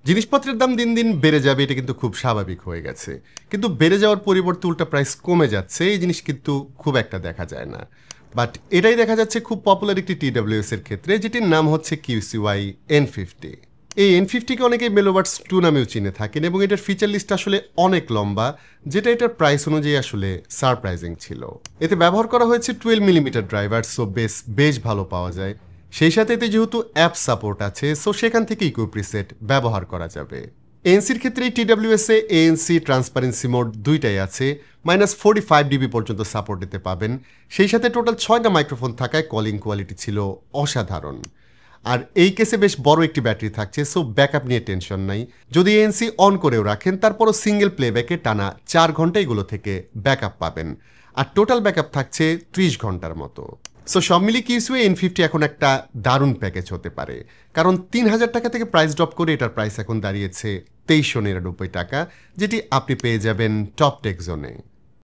জিনিসপত্রের দাম দিন দিন বেড়ে যাবে, এটা কিন্তু খুব স্বাভাবিক হয়ে গেছে। কিন্তু বেড়ে যাওয়ার পরিবর্তে উল্টা প্রাইস কমে যাচ্ছে, এই জিনিস কিন্তু খুব একটা দেখা যায় না। বাট এটাই দেখা যাচ্ছে খুব পপুলার একটি TWS এর ক্ষেত্রে, যেটির নাম হচ্ছে QCY N50। এই N50কে অনেকেই মেলোবার্টস 2 নামেও চিনে থাকেন এবং এটার ফিচার লিস্ট আসলে অনেক লম্বা, যেটা এটার প্রাইস অনুযায়ী আসলে সারপ্রাইজিং ছিল। এতে ব্যবহার করা হয়েছে 12 মিলিমিটার ড্রাইভার, সো বেশ ভালো পাওয়া যায়। সেই সাথে এতে যেহেতু অ্যাপ সাপোর্ট আছে, সো সেখান থেকে ইকো প্রিসেট ব্যবহার করা যাবে। এএনসির ক্ষেত্রে TWS এ ANC ট্রান্সপারেন্সি মোড দুইটাই আছে, -45 dB পর্যন্ত সাপোর্ট দিতে পাবেন। সেই সাথে টোটাল 6টা মাইক্রোফোন থাকায় কলিং কোয়ালিটি ছিল অসাধারণ। আর এই কেসে বেশ বড় একটি ব্যাটারি থাকছে, সো ব্যাকআপ নিয়ে টেনশন নাই। যদি ANC অন করেও রাখেন, তারপরও সিঙ্গেল প্লেব্যাকে টানা 4 ঘন্টা এগুলো থেকে ব্যাকআপ পাবেন। আর টোটাল ব্যাকআপ থাকছে 30 ঘন্টার মতো। সো সব মিলিয়ে QCY N50 এখন একটা দারুণ প্যাকেজ হতে পারে, কারণ 3000 টাকা থেকে প্রাইস ড্রপ করে এটার প্রাইস এখন দাঁড়িয়েছে 2399 টাকা, যেটি আপনি পেয়ে যাবেন টপ টেক জোনে।